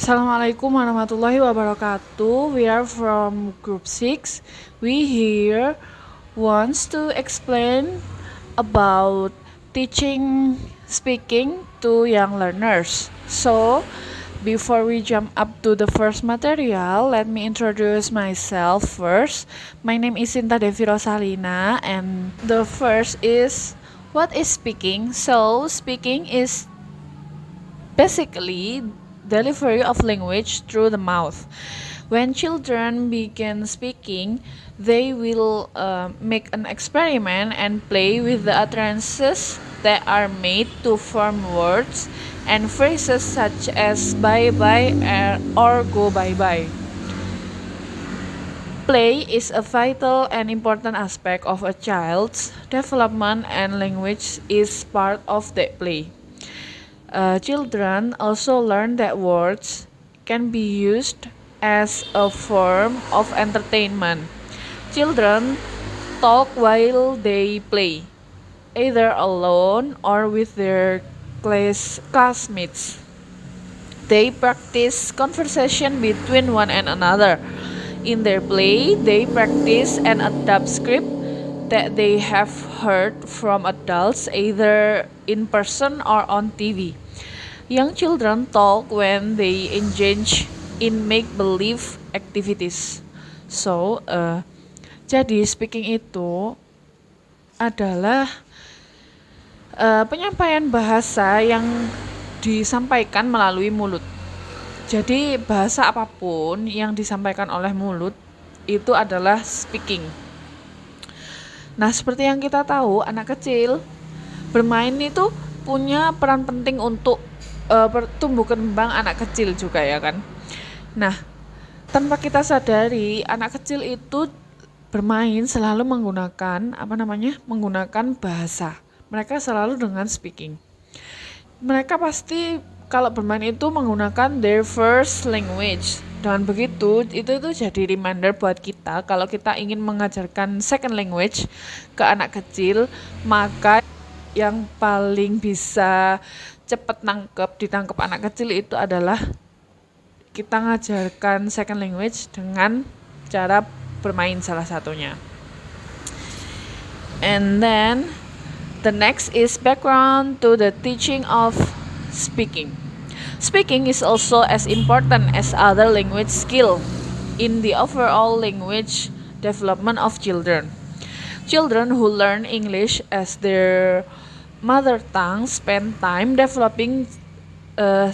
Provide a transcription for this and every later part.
Assalamualaikum warahmatullahi wabarakatuh. We are from group 6. We here wants to explain about teaching speaking to young learners. So, before we jump up to the first material, let me introduce myself first. My name is Sinta Devi Rosalina, and the first is what is speaking? So, speaking is basically delivery of language through the mouth. When children begin speaking, they will make an experiment and play with the utterances that are made to form words and phrases such as bye bye or go bye bye. Play is a vital and important aspect of a child's development, and language is part of that play. Children also learn that words can be used as a form of entertainment. Children talk while they play, either alone or with their classmates. They practice conversation between one and another. In their play, they practice and adapt script that they have heard from adults either in person or on TV. Young children talk when they engage in make-believe activities. So, jadi speaking itu adalah penyampaian bahasa yang disampaikan melalui mulut. Jadi bahasa apapun yang disampaikan oleh mulut itu adalah speaking. Nah, seperti yang kita tahu, anak kecil bermain itu punya peran penting untuk tumbuh kembang anak kecil juga ya kan. Nah, tanpa kita sadari, anak kecil itu bermain selalu menggunakan menggunakan bahasa. Mereka selalu dengan speaking. Mereka pasti kalau bermain itu menggunakan their first language. Dengan begitu, itu jadi reminder buat kita kalau kita ingin mengajarkan second language ke anak kecil, maka yang paling bisa cepat ditangkap anak kecil itu adalah kita ngajarkan second language dengan cara bermain salah satunya. And then the next is background to the teaching of speaking. Speaking is also as important as other language skill in the overall language development of children. Children who learn English as their mother tongue spend time developing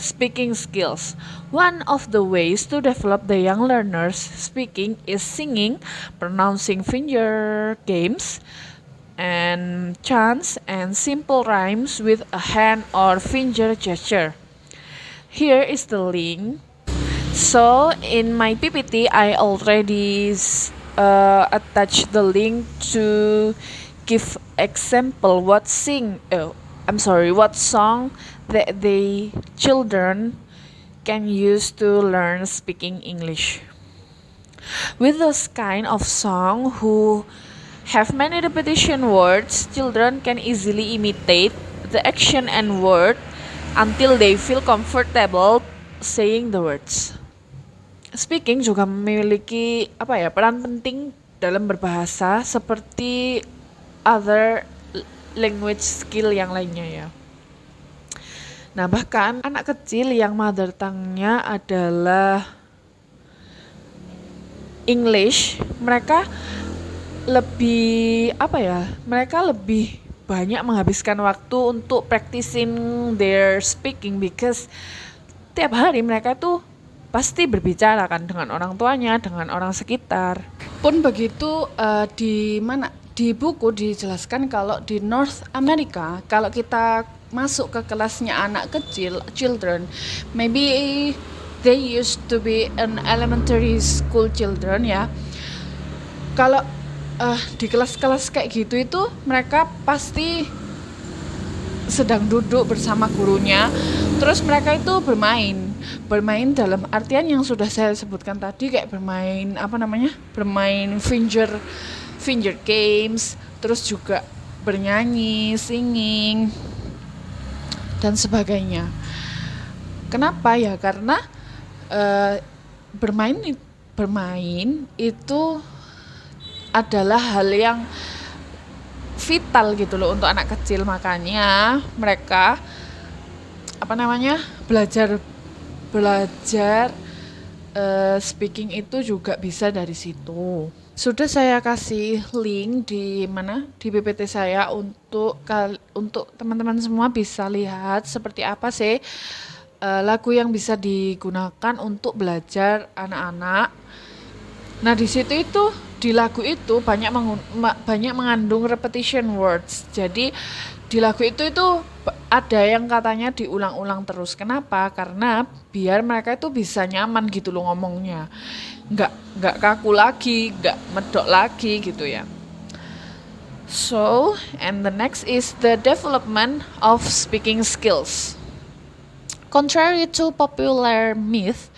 speaking skills. One of the ways to develop the young learners speaking is singing, pronouncing finger games, and chants and simple rhymes with a hand or finger gesture. Here is the link. So in my PPT, I already attached the link to give example what song that the children can use to learn speaking English. With this kind of song who have many repetition words, children can easily imitate the action and word until they feel comfortable saying the words. Speaking juga memiliki peran penting dalam berbahasa seperti other language skill yang lainnya ya. Nah, bahkan anak kecil yang mother tongue-nya adalah English, mereka lebih banyak menghabiskan waktu untuk practicing their speaking because tiap hari mereka tuh pasti berbicara kan dengan orang tuanya, dengan orang sekitar. Pun begitu di buku dijelaskan kalau di North America, kalau kita masuk ke kelasnya anak kecil, children, maybe they used to be an elementary school children ya. Kalau di kelas-kelas kayak gitu itu mereka pasti sedang duduk bersama gurunya, terus mereka itu bermain dalam artian yang sudah saya sebutkan tadi, kayak bermain finger games, terus juga bernyanyi, singing dan sebagainya. Kenapa ya? Karena Eh, bermain itu adalah hal yang vital gitu loh untuk anak kecil, makanya mereka belajar belajar speaking itu juga bisa dari situ. Sudah saya kasih link di PPT saya untuk teman-teman semua bisa lihat seperti apa sih lagu yang bisa digunakan untuk belajar anak-anak. Nah, di lagu itu banyak mengandung repetition words. Jadi di lagu itu ada yang katanya diulang-ulang terus. Kenapa? Karena biar mereka itu bisa nyaman gitu loh ngomongnya. Nggak kaku lagi, nggak medok lagi gitu ya. So, and the next is the development of speaking skills. Contrary to popular myth,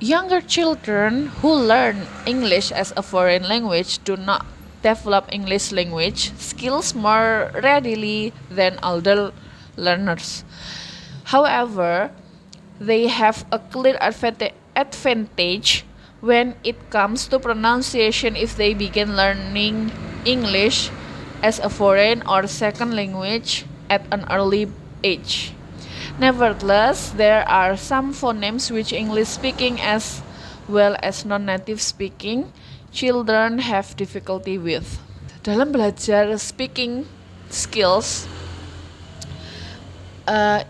younger children who learn English as a foreign language do not develop English language skills more readily than older learners. However, they have a clear advantage when it comes to pronunciation if they begin learning English as a foreign or second language at an early age. Nevertheless, there are some phonemes which English speaking as well as non-native speaking children have difficulty with. Dalam belajar speaking skills,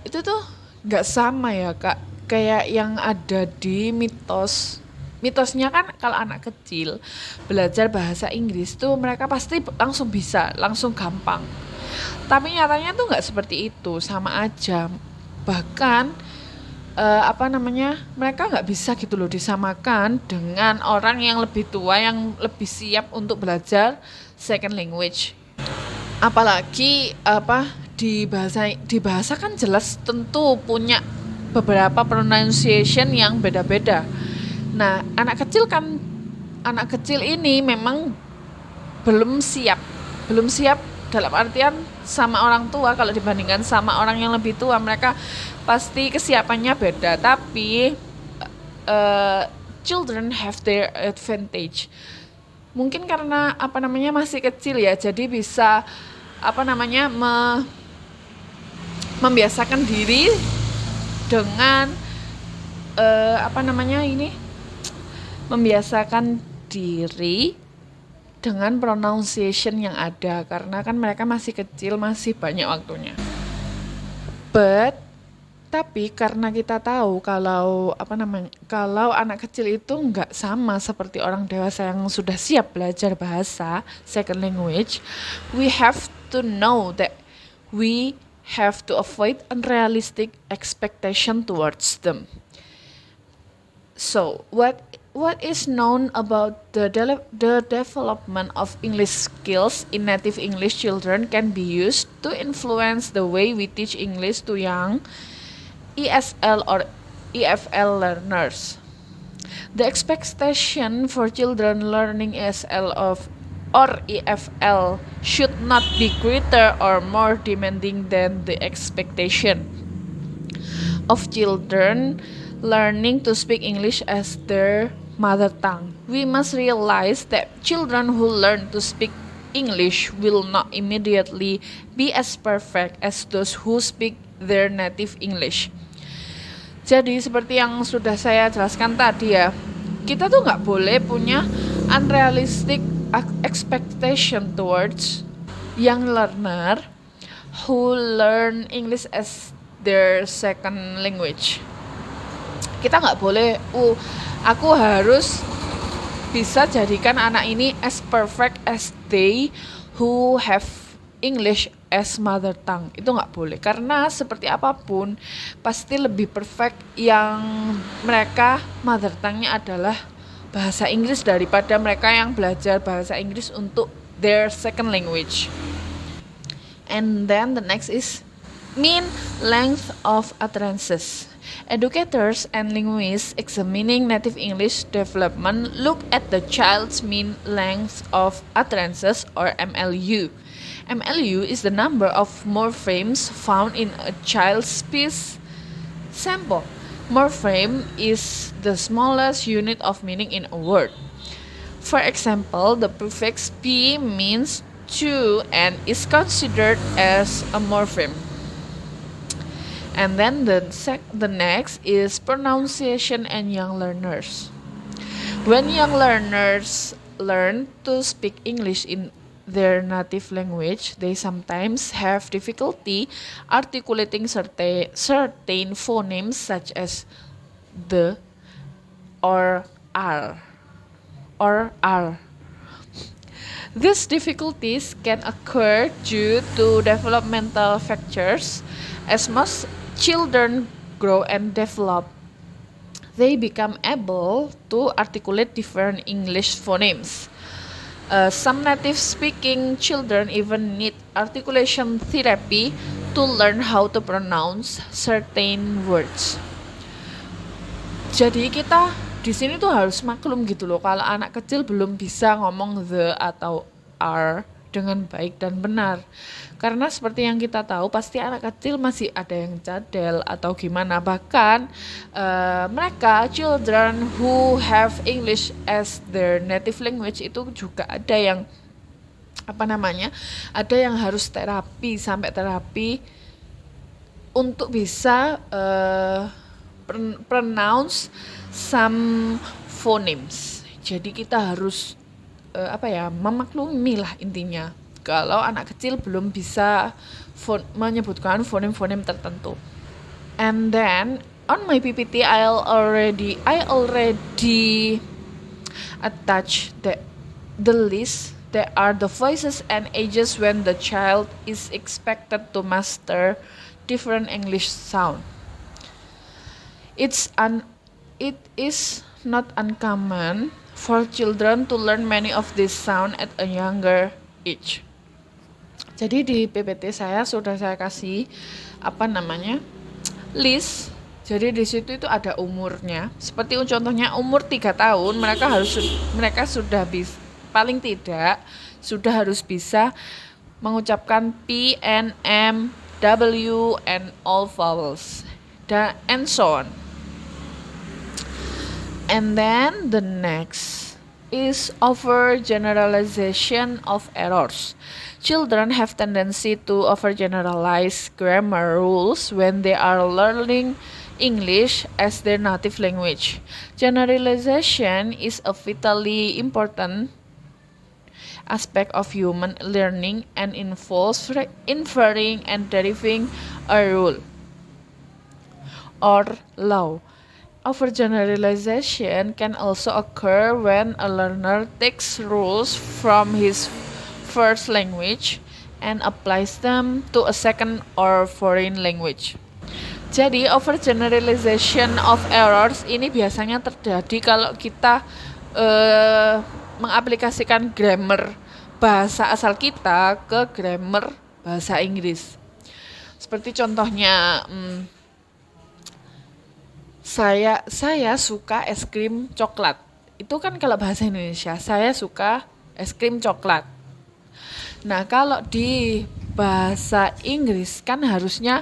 itu tuh nggak sama ya Kak, kayak yang ada di mitosnya kan kalau anak kecil belajar bahasa Inggris tuh mereka pasti langsung bisa, langsung gampang. Tapi nyatanya tuh nggak seperti itu, sama aja. Bahkan mereka nggak bisa gitu loh disamakan dengan orang yang lebih tua yang lebih siap untuk belajar second language. Apalagi di bahasa kan jelas tentu punya beberapa pronunciation yang beda-beda. Nah, anak kecil ini memang belum siap dalam artian sama orang tua. Kalau dibandingkan sama orang yang lebih tua, mereka pasti kesiapannya beda. Tapi children have their advantage. Mungkin karena masih kecil ya, jadi bisa membiasakan diri dengan membiasakan diri dengan pronunciation yang ada, karena kan mereka masih kecil, masih banyak waktunya. Tapi karena kita tahu kalau anak kecil itu nggak sama seperti orang dewasa yang sudah siap belajar bahasa second language, we have to know that we have to avoid unrealistic expectation towards them. So, what is known about the development of English skills in native English children can be used to influence the way we teach English to young ESL or EFL learners. The expectation for children learning ESL or EFL should not be greater or more demanding than the expectation of children learning to speak English as their mother tongue. We must realize that children who learn to speak English will not immediately be as perfect as those who speak their native English. Jadi seperti yang sudah saya jelaskan tadi ya, kita tuh nggak boleh punya unrealistic expectation towards young learner who learn English as their second language. Kita nggak boleh, aku harus bisa jadikan anak ini as perfect as they who have English as mother tongue. Itu nggak boleh, karena seperti apapun pasti lebih perfect yang mereka mother tongue-nya adalah bahasa Inggris daripada mereka yang belajar bahasa Inggris untuk their second language. And then the next is mean length of utterances. Educators and linguists examining native English development look at the child's mean length of utterances, or MLU. MLU is the number of morphemes found in a child's speech sample. Morpheme is the smallest unit of meaning in a word. For example, the prefix p means to and is considered as a morpheme. And then the next is pronunciation and young learners. When young learners learn to speak English in their native language, they sometimes have difficulty articulating certain phonemes such as the or r or r. These difficulties can occur due to developmental factors. As most children grow and develop, they become able to articulate different English phonemes. Some native speaking children even need articulation therapy to learn how to pronounce certain words. Jadi kita di sini tuh harus maklum gitu loh, kalau anak kecil belum bisa ngomong the atau are dengan baik dan benar. Karena seperti yang kita tahu, pasti anak kecil masih ada yang cadel atau gimana. Bahkan mereka, children who have English as their native language, itu juga ada yang ada yang harus sampai terapi untuk bisa pronounce some phonemes. Jadi kita harus memaklumi lah intinya kalau anak kecil belum bisa menyebutkan fonem-fonem tertentu. And then on my PPT I already attach the list that are the voices and ages when the child is expected to master different English sound. It is not uncommon for children to learn many of these sound at a younger age. Jadi di PPT saya sudah saya kasih list. Jadi di situ itu ada umurnya. Seperti contohnya umur 3 tahun mereka sudah paling tidak sudah harus bisa mengucapkan P, N, M, W and all vowels and so on. And then the next is overgeneralization of errors. Children have tendency to overgeneralize grammar rules when they are learning English as their native language. Generalization is a vitally important aspect of human learning and involves inferring and deriving a rule or law. Overgeneralization can also occur when a learner takes rules from his first language and applies them to a second or foreign language. Jadi overgeneralization of errors ini biasanya terjadi kalau kita mengaplikasikan grammar bahasa asal kita ke grammar bahasa Inggris. Seperti contohnya saya suka es krim coklat. Itu kan kalau bahasa Indonesia, saya suka es krim coklat. Nah, kalau di bahasa Inggris kan harusnya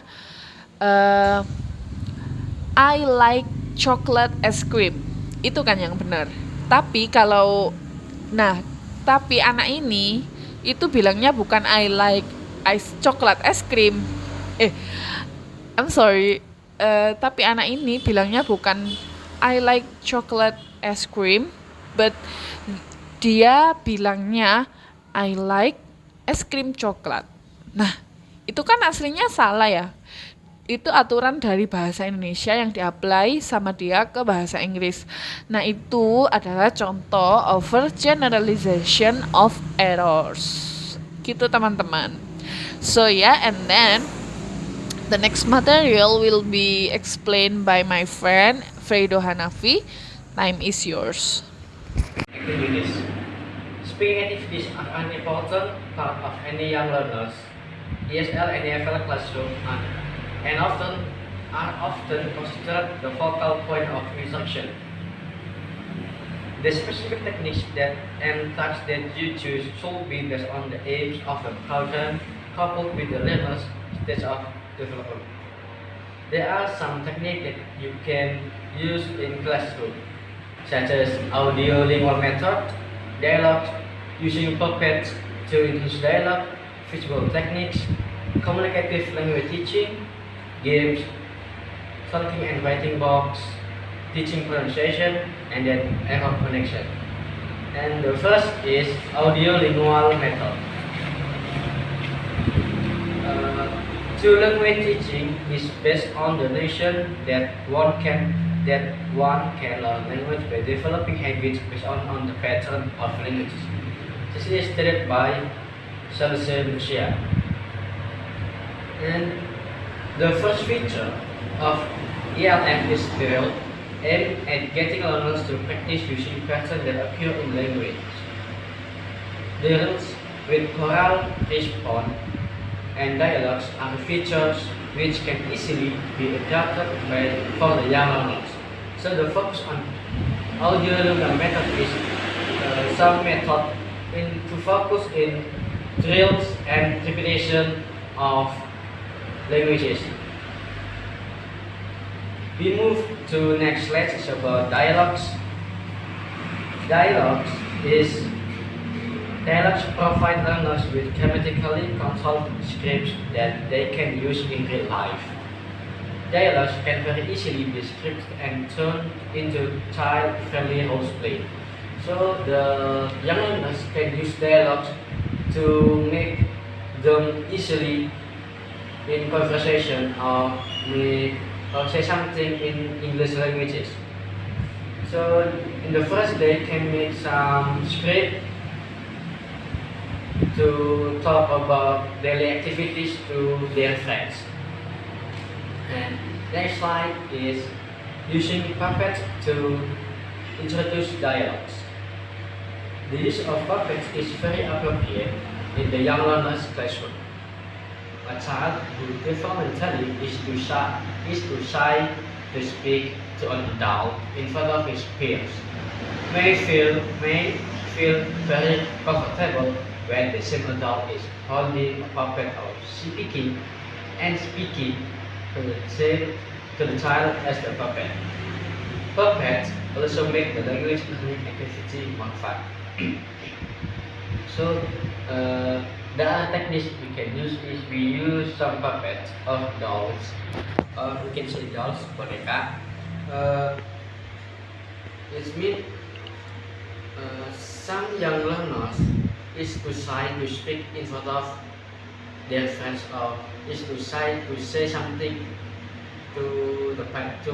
I like chocolate ice cream. Itu kan yang benar. Tapi anak ini itu bilangnya bukan I like chocolate ice cream. I'm sorry. Tapi anak ini bilangnya bukan I like chocolate ice cream, but dia bilangnya I like es krim coklat. Nah, itu kan aslinya salah ya. Itu aturan dari bahasa Indonesia yang di-apply sama dia ke bahasa Inggris. Nah, itu adalah contoh overgeneralization of errors. Gitu teman-teman. So and then the next material will be explained by my friend Fredo Hanafi. Time is yours. Activities. Speaking activities are an important part of any young learner's ESL and EFL classroom and are often considered the focal point of instruction. The specific techniques and tasks that you choose should be based on the aims of the program coupled with the learner's stage of development. There are some techniques that you can use in classroom, such as audio lingual method, dialogue, using puppets to induce dialogue, visual techniques, communicative language teaching, games, talking and writing box, teaching pronunciation, and then error connection. And the first is audio lingual method. True language teaching is based on the notion that one can learn language by developing habits based on the pattern of languages. This is stated by Salazar Lucia. And the first feature of ELM is drill, aimed at getting learners to practice using patterns that occur in language. Drills with choral response and dialogues are features which can easily be adapted for the young learners. So the focus on audio lingual method is some method to focus in drills and repetition of languages. We move to next slide is about dialogues. Dialogues provide learners with grammatically controlled scripts that they can use in real life. Dialogues can very easily be scripted and turned into child-friendly role play. So the young learners can use dialogues to make them easily in conversation or say something in English languages. So in the first they can make some script to talk about daily activities to their friends. And next slide is using puppets to introduce dialogues. The use of puppets is very appropriate in the young learner's classroom. A child who developmentally is too shy to speak to an adult in front of his peers may feel very comfortable when the same adult is holding a puppet or speaking to the child as the puppet. Puppets also make the language learning activity more fun. So the other techniques we can use is we use some puppets of dolls, or we can say dolls, boneka. It means some young learners is too shy to speak in front of their friends or is too shy to say something to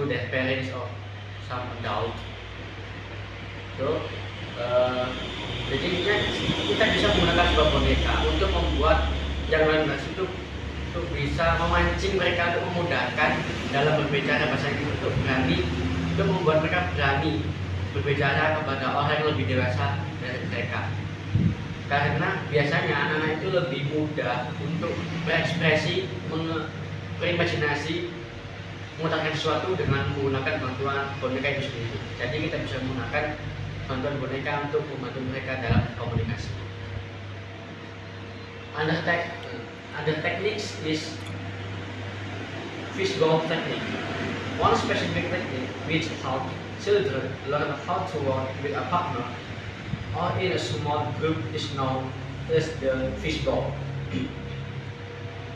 their parents or some adult. So jadi kita bisa menggunakan sebuah boneka untuk membuat yang learners itu untuk bisa memancing mereka untuk memudahkan dalam berbicara bahasa Inggris untuk membuat mereka berani berbicara kepada orang yang lebih dewasa dari mereka. Karena biasanya anak-anak itu lebih mudah untuk berekspresi, berimajinasi, mengutarakan sesuatu dengan menggunakan bantuan boneka itu sendiri. Jadi kita bisa menggunakan bantuan boneka untuk membantu mereka dalam komunikasi. Other techniques is fishbowl technique. One specific technique which helps children learn how to work with a partner or in a small group is known as the fishbowl.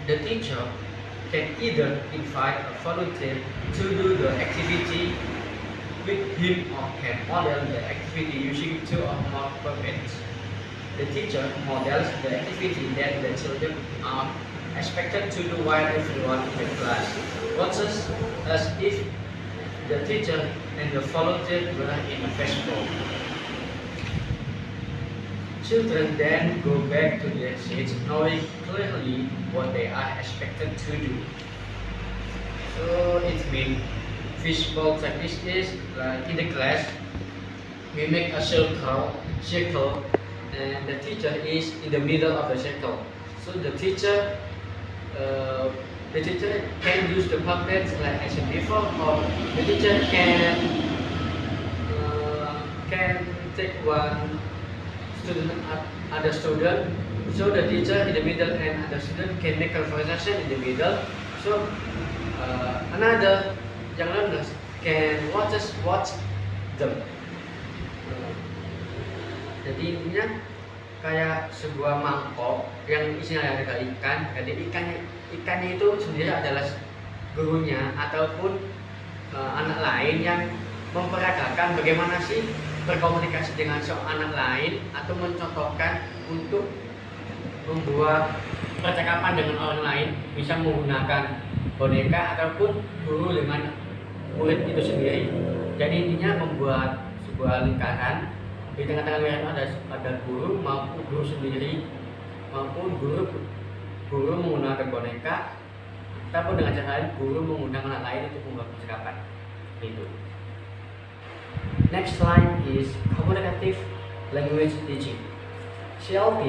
The teacher can either invite a volunteer to do the activity with him or can model the activity using two or more puppets. The teacher models the activity that the children are expected to do while everyone in the class watches as if the teacher and the volunteer were in a fishbowl. Children then go back to their seats knowing clearly what they are expected to do. So it means fishbowl technique is like in the class we make a circle and the teacher is in the middle of the circle. So the teacher can use the puppets like I said before, or the teacher can take one student other student, so the teacher in the middle and other student can make conversation in the middle. So Another young learners can watch them. Jadi intinya kayak sebuah mangkok yang isinya ada ikan. Jadi ikannya itu sendiri adalah gurunya ataupun anak lain yang memperagakan bagaimana sih berkomunikasi dengan seorang anak lain atau mencontohkan untuk membuat percakapan dengan orang lain, bisa menggunakan boneka ataupun guru dengan murid itu sendiri. Jadi intinya membuat sebuah lingkaran, di tengah-tengah lingkaran ada guru maupun guru sendiri maupun guru menggunakan boneka ataupun dengan cara lain guru mengundang anak lain untuk membuat percakapan. Itu. Next slide is communicative language teaching. CLT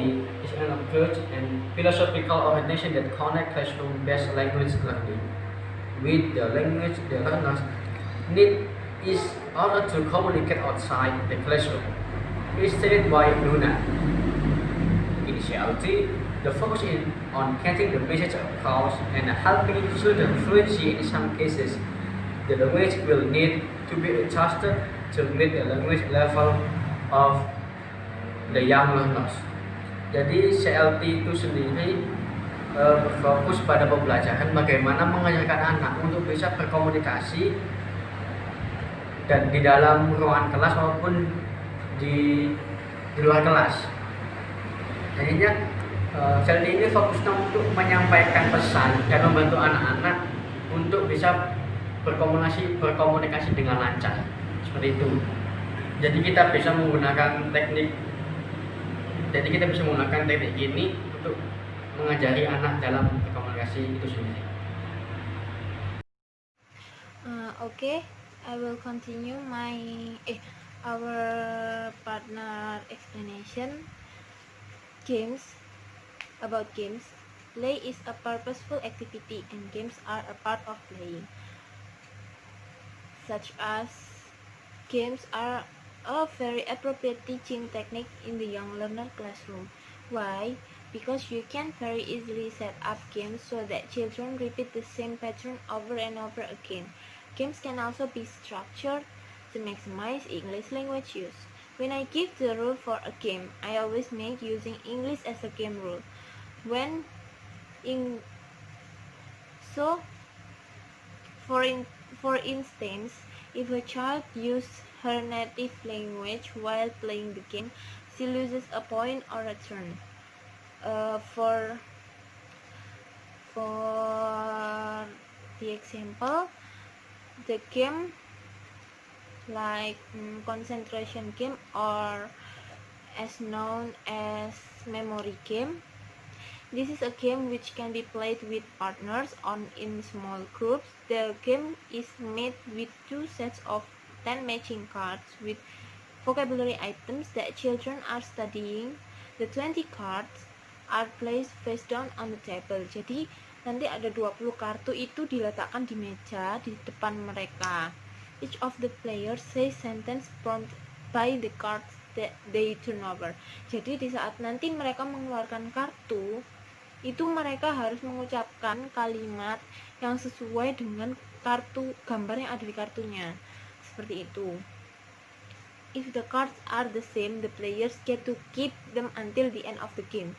is an approach and philosophical orientation that connects classroom-based language learning with the language the learners need is order to communicate outside the classroom. It is stated by Luna. In CLT, the focus is on getting the message across and helping students fluency. In some cases, the language will need to be adjusted to meet the language level of the young learners. Jadi CLT itu sendiri berfokus pada pembelajaran bagaimana mengajarkan anak untuk bisa berkomunikasi dan di dalam ruangan kelas maupun di luar kelas. Jadinya CLT ini fokusnya untuk menyampaikan pesan dan membantu anak-anak untuk bisa berkomunikasi dengan lancar. Seperti itu. Jadi kita bisa menggunakan teknik ini untuk mengajari anak dalam berkomunikasi itu sendiri. Okay, I will continue our partner explanation. About games. Play is a purposeful activity and games are a part of playing. Such as games are a very appropriate teaching technique in the young learner classroom. Why? Because you can very easily set up games so that children repeat the same pattern over and over again. Games can also be structured to maximize English language use. When I give the rule for a game, I always make using English as a game rule. For instance, if a child uses her native language while playing the game, she loses a point or a turn. For the example, the game like concentration game or as known as memory game. This is a game which can be played with partners in small groups. The game is made with 2 sets of 10 matching cards with vocabulary items that children are studying. The 20 cards are placed face down on the table. Jadi nanti ada 20 kartu itu diletakkan di meja di depan mereka. Each of the players says sentence prompted by the cards that they turn over. Jadi di saat nanti mereka mengeluarkan kartu, itu mereka harus mengucapkan kalimat yang sesuai dengan kartu gambar yang ada di kartunya. Seperti itu. If the cards are the same, the players get to keep them until the end of the game.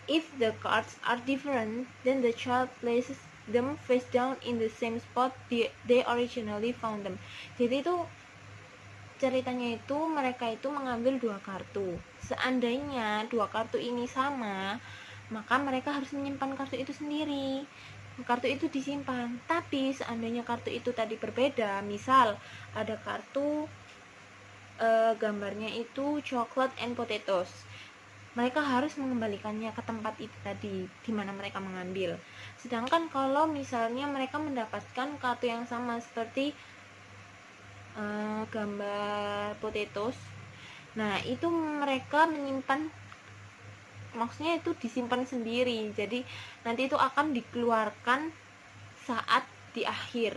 If the cards are different, then the child places them face down in the same spot they originally found them. Jadi itu ceritanya itu mereka itu mengambil 2 kartu. Seandainya 2 kartu ini sama, maka mereka harus menyimpan kartu itu sendiri. Kartu itu disimpan. Tapi seandainya kartu itu tadi berbeda, misal ada kartu gambarnya itu chocolate and potatoes, mereka harus mengembalikannya ke tempat itu tadi di mana mereka mengambil. Sedangkan kalau misalnya mereka mendapatkan kartu yang sama seperti gambar potatoes, nah itu mereka menyimpan, maksudnya itu disimpan sendiri. Jadi nanti itu akan dikeluarkan saat di akhir.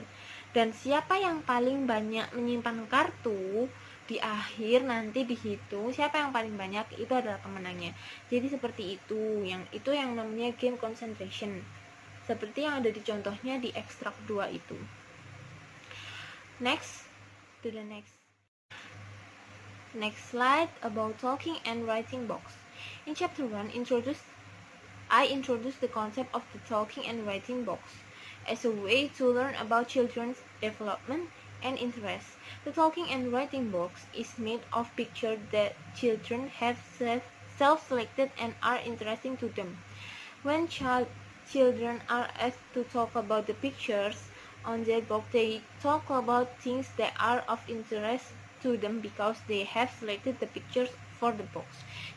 Dan siapa yang paling banyak menyimpan kartu di akhir nanti dihitung siapa yang paling banyak, itu adalah pemenangnya. Jadi seperti itu. Yang namanya game concentration. seperti yang ada di contohnya di ekstrak 2 itu. Next slide about talking and writing box. In chapter 1, I introduced the concept of the talking and writing box as a way to learn about children's development and interests. The talking and writing box is made of pictures that children have self-selected and are interesting to them. When children are asked to talk about the pictures on their box, they talk about things that are of interest to them because they have selected the pictures for the box.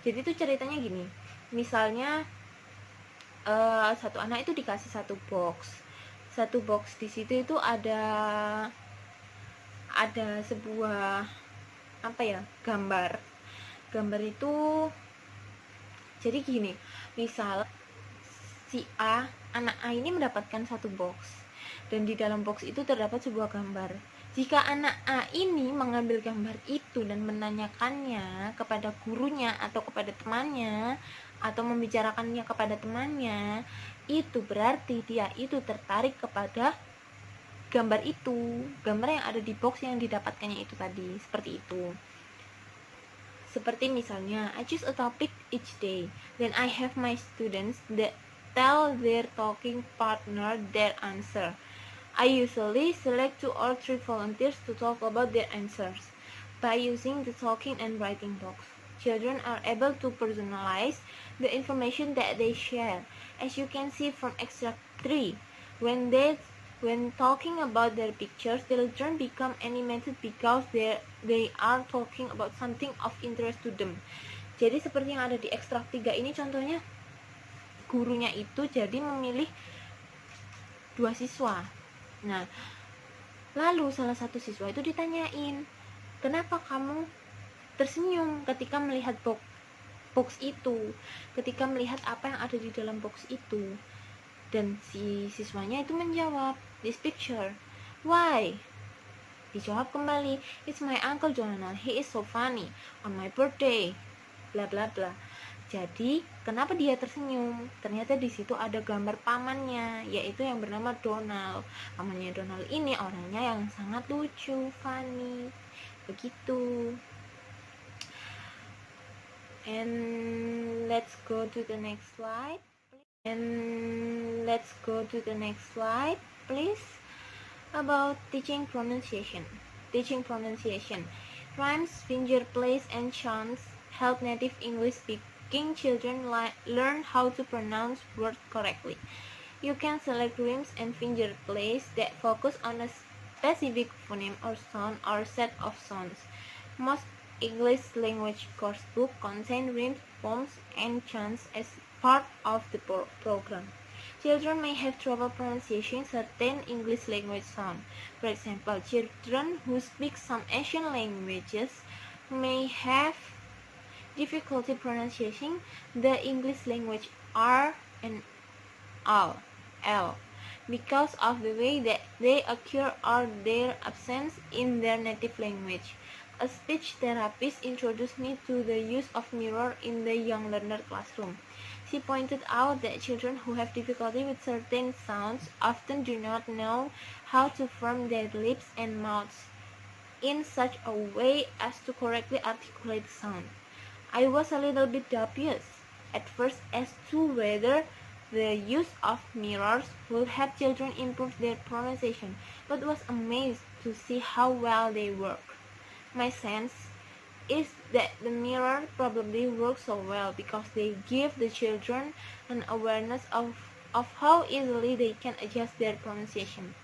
Jadi itu ceritanya gini, misalnya satu anak itu dikasih satu box di situ itu ada sebuah gambar itu. Jadi gini, misal si anak A ini mendapatkan satu box dan di dalam box itu terdapat sebuah gambar. Jika anak A ini mengambil gambar itu dan menanyakannya kepada gurunya atau kepada temannya atau membicarakannya kepada temannya, itu berarti dia itu tertarik kepada gambar yang ada di box yang didapatkannya itu tadi, seperti itu. Seperti misalnya, I choose a topic each day, then I have my students that tell their talking partner their answer. I usually select 2 or 3 volunteers to talk about their answers. By using the talking and writing box, children are able to personalize the information that they share. As you can see from extract 3, when talking about their pictures, children become animated because they are talking about something of interest to them. Jadi seperti yang ada di ekstrak 3 ini contohnya, gurunya itu jadi memilih 2 siswa. Nah, lalu salah satu siswa itu ditanyain, kenapa kamu tersenyum ketika melihat box itu, ketika melihat apa yang ada di dalam box itu? Dan si siswanya itu menjawab, this picture. Why? Dijawab kembali, it's my Uncle Jonathan, he is so funny on my birthday, bla bla bla. Jadi, kenapa dia tersenyum? Ternyata di situ ada gambar pamannya, yaitu yang bernama Donald. Pamannya Donald ini orangnya yang sangat lucu, funny, begitu. And let's go to the next slide, please. About teaching pronunciation. Rhymes, finger plays, and chants help native English speaking children learn how to pronounce words correctly. You can select rhymes and finger plays that focus on a specific phoneme or sound or set of sounds. Most English language course books contain rhymes, poems, and chants as part of the program. Children may have trouble pronouncing certain English language sounds. For example, children who speak some Asian languages may have difficulty pronouncing the English language R and L because of the way that they occur or their absence in their native language. A speech therapist introduced me to the use of mirror in the young learner classroom. She pointed out that children who have difficulty with certain sounds often do not know how to form their lips and mouths in such a way as to correctly articulate the sound. I was a little bit dubious at first as to whether the use of mirrors would help children improve their pronunciation, but was amazed to see how well they work. My sense is that the mirror probably works so well because they give the children an awareness of how easily they can adjust their pronunciation.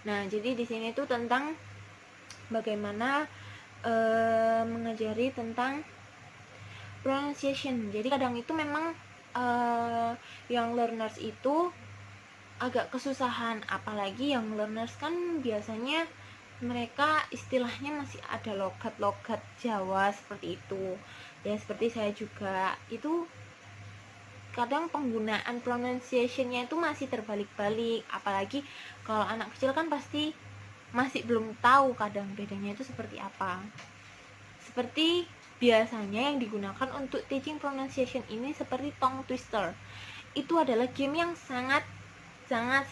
Nah, jadi di sini tuh tentang bagaimana mengajari tentang pronunciation. Jadi kadang itu memang young learners itu agak kesusahan, apalagi young learners kan biasanya mereka istilahnya masih ada logat-logat Jawa seperti itu. Ya seperti saya juga, itu kadang penggunaan pronunciation-nya itu masih terbalik-balik, apalagi kalau anak kecil kan pasti masih belum tahu kadang bedanya itu seperti apa. Seperti biasanya yang digunakan untuk teaching pronunciation ini seperti tongue twister. Itu adalah game yang sangat sangat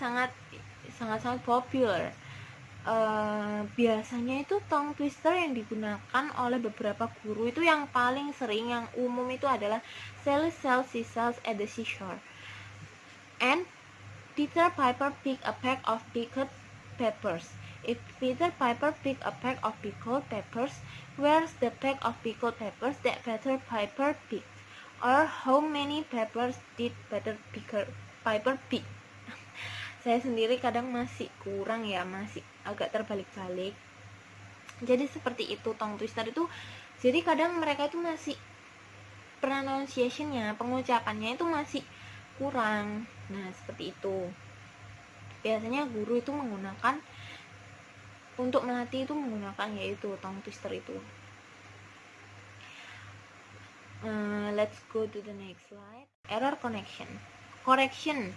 populer. Biasanya itu tongue twister yang digunakan oleh beberapa guru itu yang paling sering, yang umum itu adalah Sally sells seashells at the seashore, and Peter Piper picked a peck of pickled peppers. If Peter Piper picked a peck of pickled peppers, where's the peck of pickled peppers that Peter Piper picked? Or how many peppers did Peter Piper pick? Saya sendiri kadang masih kurang ya, masih agak terbalik-balik. Jadi seperti itu tongue twister itu. Jadi kadang mereka itu masih pronunciation-nya, pengucapannya itu masih kurang. Nah, seperti itu. Biasanya guru itu menggunakan, untuk melatih itu menggunakan yaitu tongue twister itu. Let's go to the next slide. Error correction.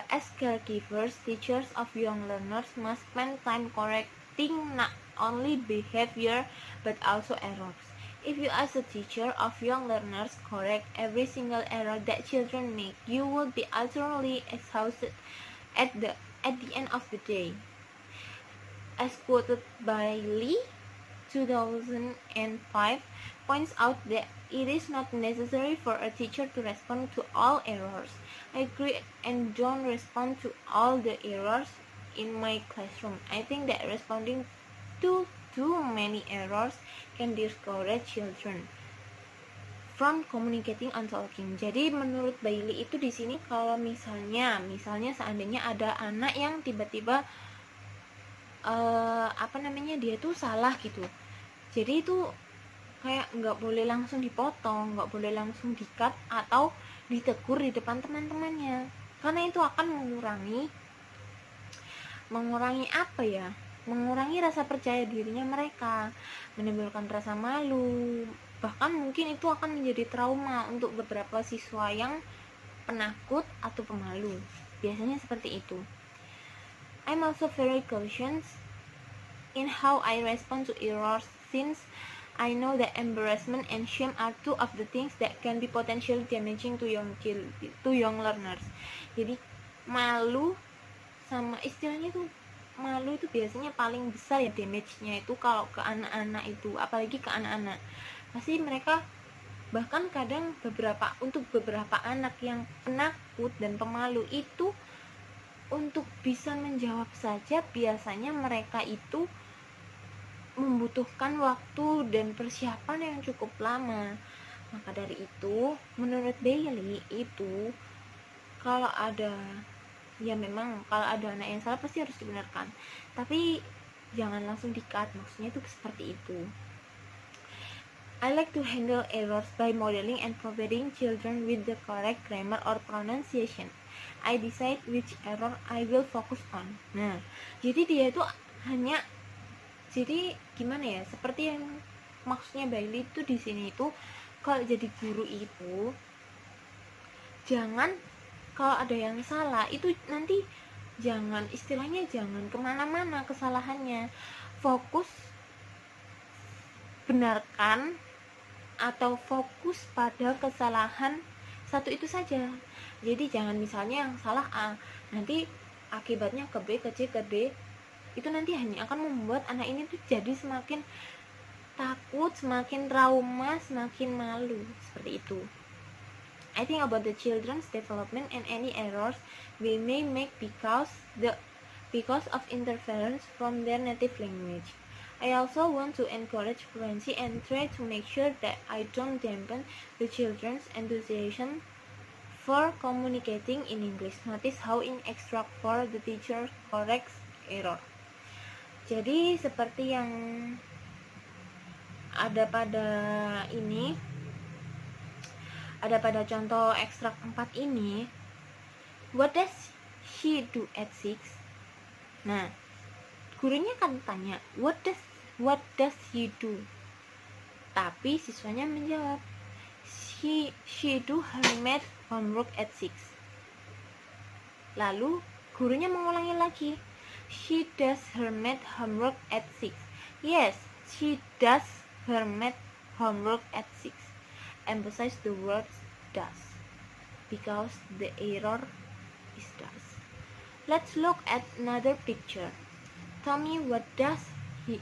As caregivers, teachers of young learners must spend time correcting not only behavior but also errors. If you as a teacher of young learners correct every single error that children make, you will be utterly exhausted at the end of the day. As quoted by Lee, 2005, points out that it is not necessary for a teacher to respond to all errors. I agree and don't respond to all the errors in my classroom. I think that responding to too many errors can discourage children from communicating and talking. Jadi menurut Bailey itu di sini kalau misalnya seandainya ada anak yang tiba-tiba dia tuh salah gitu. Jadi itu kayak nggak boleh langsung dipotong, nggak boleh langsung di-cut atau ditegur di depan teman-temannya, karena itu akan mengurangi rasa percaya dirinya mereka, menimbulkan rasa malu, bahkan mungkin itu akan menjadi trauma untuk beberapa siswa yang penakut atau pemalu. Biasanya seperti itu. I'm also very cautious in how I respond to errors, since I know that embarrassment and shame are two of the things that can be potentially damaging to young learners. Jadi malu sama istilahnya tuh, malu itu biasanya paling besar ya damage-nya itu kalau ke anak-anak itu, apalagi ke anak-anak. Pasti mereka bahkan kadang untuk beberapa anak yang penakut dan pemalu itu, untuk bisa menjawab saja biasanya mereka itu membutuhkan waktu dan persiapan yang cukup lama. Maka dari itu, menurut Bailey itu kalau ada anak yang salah pasti harus dibenarkan, tapi jangan langsung di-cut, maksudnya itu seperti itu. I like to handle errors by modeling and providing children with the correct grammar or pronunciation. I decide which error I will focus on. Nah, jadi dia itu gimana ya, seperti yang maksudnya Bailey itu di sini itu, kalau jadi guru itu jangan, kalau ada yang salah itu nanti jangan kemana-mana kesalahannya, fokus benarkan atau fokus pada kesalahan satu itu saja. Jadi jangan misalnya yang salah A, nanti akibatnya ke B, ke C, ke D, itu nanti hanya akan membuat anak ini tuh jadi semakin takut, semakin trauma, semakin malu, seperti itu. I think about the children's development and any errors they may make because of interference from their native language. I also want to encourage fluency and try to make sure that I don't dampen the children's enthusiasm for communicating in English. Notice how in extract 4 the teacher corrects error. Jadi seperti yang ada pada contoh ekstrak 4 ini, what does she do at 6? Nah, gurunya kan tanya what does he do, tapi siswanya menjawab she do her math homework at 6. Lalu gurunya mengulangi lagi, she does her math homework at 6. Yes, she does her math homework at 6. Emphasize the words does. because the error is thus. Let's look at another picture. Tell me what does he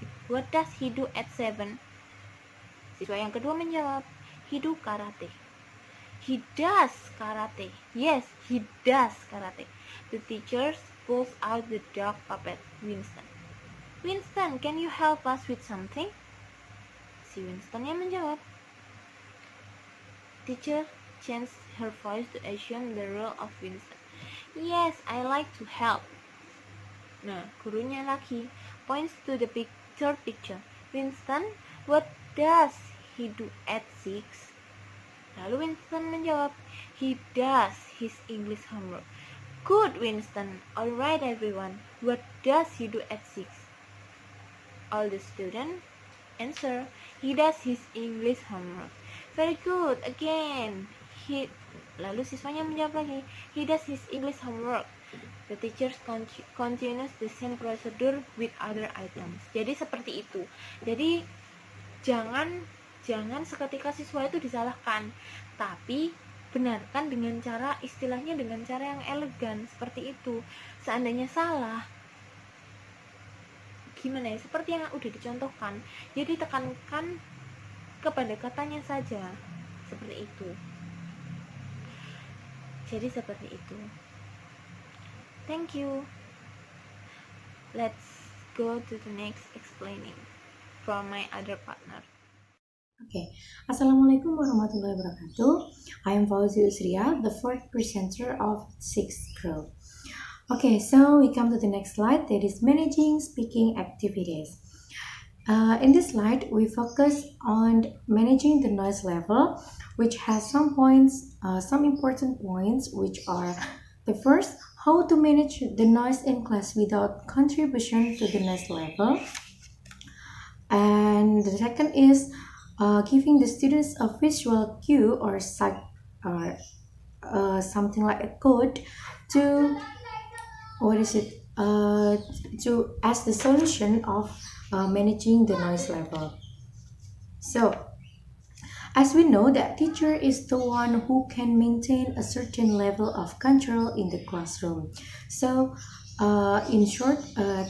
do at 7? Siswa yang kedua menjawab, he do karate. He does karate. Yes, he does karate. The teacher pulls out the dog puppet, Winston. Winston, can you help us with something? Si Winston yang menjawab. Teacher changed her voice to assume the role of Winston. Yes, I like to help. Nah, gurunya lagi points to the third picture. Winston, what does he do at 6? Lalu Winston menjawab, he does his English homework. Good, Winston. Alright, everyone. What does he do at 6? All the students answer, he does his English homework. Very good. Again, lalu siswanya menjawab lagi, he does his English homework. The teacher continues the same procedure with other items. Jadi seperti itu. Jadi jangan seketika siswa itu disalahkan, tapi benarkan dengan cara, istilahnya dengan cara yang elegan, seperti itu. Seandainya salah, gimana ya, seperti yang udah dicontohkan, jadi tekankan kepada katanya saja, seperti itu. Jadi seperti itu. Thank you. Let's go to the next explaining from my other partner. Okay, Assalamualaikum warahmatullahi wabarakatuh. I am Fauzi Usria, the fourth presenter of 6th group. Okay, so we come to the next slide, that is managing speaking activities. In this slide, we focus on managing the noise level, which has some points, some important points, which are the first, how to manage the noise in class without contribution to the noise level. And the second is giving the students a visual cue or something like a code to to as the solution of managing the noise level. So as we know that teacher is the one who can maintain a certain level of control in the classroom. So in short,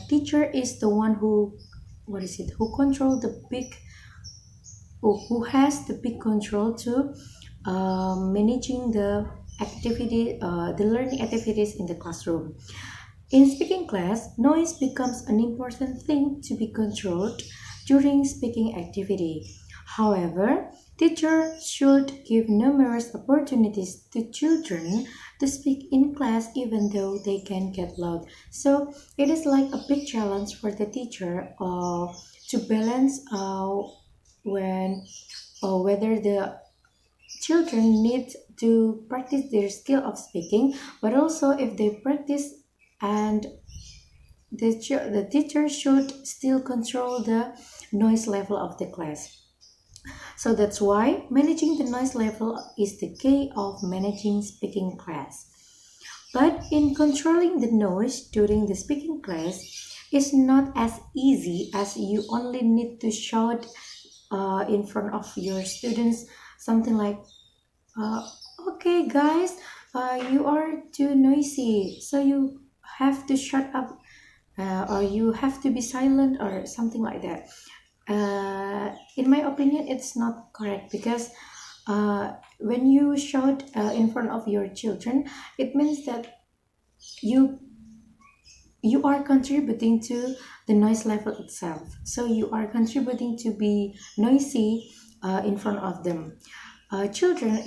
teacher is the one who control the big, who has the big control to managing the activity, the learning activities in the classroom. In speaking class, noise becomes an important thing to be controlled during speaking activity. However, teacher should give numerous opportunities to children to speak in class even though they can get loud. So it is like a big challenge for the teacher to balance whether the children need to practice their skill of speaking, but also if they practice and the teacher should still control the noise level of the class. So that's why managing the noise level is the key of managing speaking class. But in controlling the noise during the speaking class is not as easy as you only need to shout in front of your students something like, okay guys, you are too noisy, so you have to shut up, or you have to be silent, or something like that. In my opinion, it's not correct, because when you shout in front of your children, it means that you are contributing to the noise level itself. So you are contributing to be noisy in front of them. Children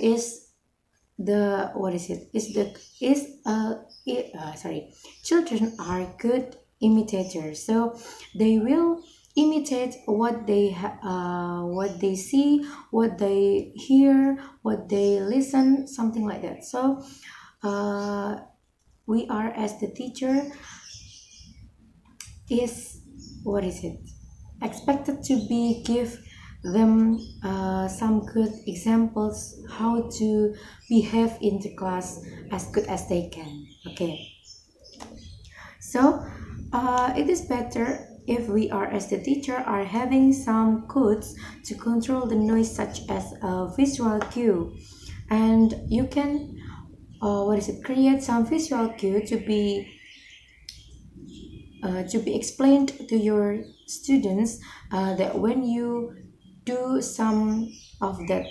children are good imitators, so they will imitate what they see, what they hear, what they listen, something like that. So we are, as the teacher, is expected to give them some good examples how to behave in the class as good as they can. Okay, so it is better if we are, as the teacher, are having some codes to control the noise, such as a visual cue, and you can create some visual cue to be explained to your students, that when you do some of that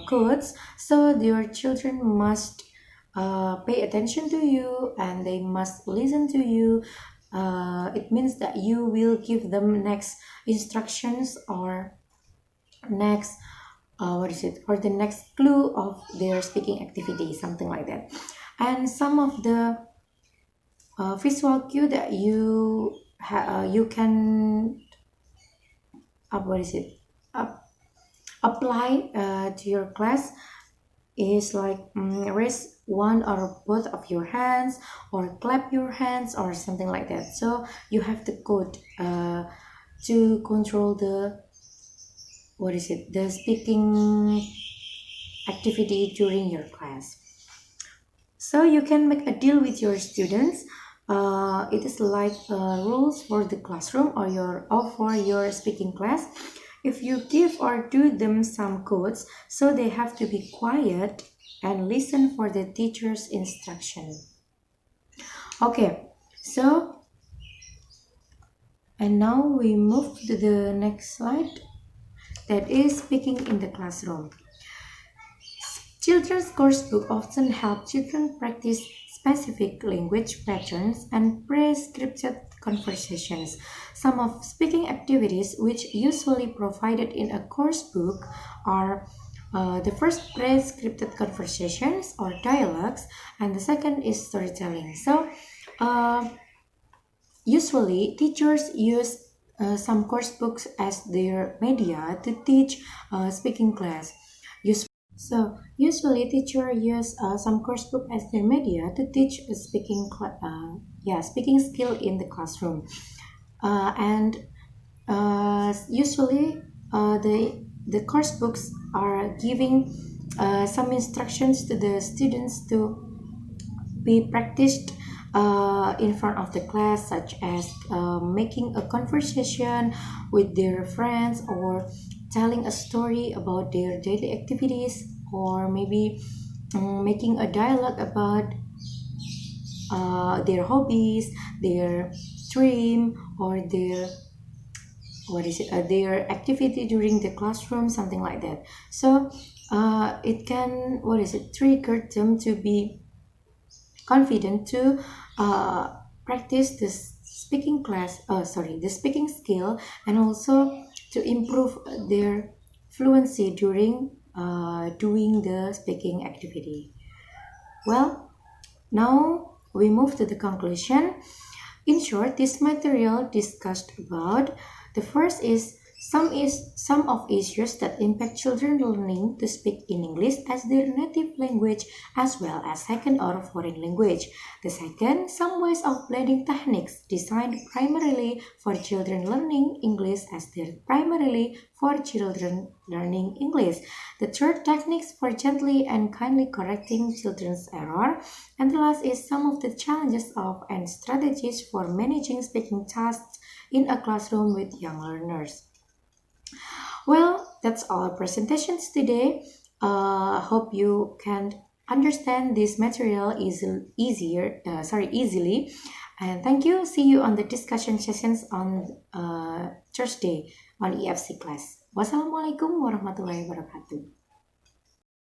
codes, so your children must pay attention to you and they must listen to you. It means that you will give them next instructions or next or the next clue of their speaking activity, something like that. And some of the visual cue that you can what is it apply to your class is like raise one or both of your hands or clap your hands or something like that. So you have the code to control the the speaking activity during your class. So you can make a deal with your students. It is like rules for the classroom or for your speaking class. If you give or do them some codes, so they have to be quiet and listen for the teacher's instruction. Okay, so and now we move to the next slide, that is speaking in the classroom. Children's coursebook often help children practice specific language patterns and pre-scripted conversations. Some of speaking activities which usually provided in a coursebook are the first pre-scripted conversations or dialogues, and the second is storytelling. So usually teachers use some coursebooks as their media to teach speaking class. So usually teacher use some coursebook as their media to teach speaking skill in the classroom, and usually the course books are giving some instructions to the students to be practiced in front of the class, such as making a conversation with their friends or telling a story about their daily activities, or maybe making a dialogue about their hobbies, their dream, or their activity during the classroom, something like that. So it can trigger them to be confident to practice the speaking skill, and also to improve their fluency during doing the speaking activity. Well, now we move to the conclusion. In short, this material discussed about the first is some of issues that impact children learning to speak in English as their native language as well as second or foreign language. The second, some ways of blending techniques designed primarily for children learning English as their primarily for children learning English. The third, techniques for gently and kindly correcting children's error. And the last is some of the challenges of and strategies for managing speaking tasks in a classroom with young learners. Well, that's all our presentations today. Hope you can understand this material easily. And thank you. See you on the discussion sessions on Thursday on EFC class. Wassalamualaikum warahmatullahi wabarakatuh.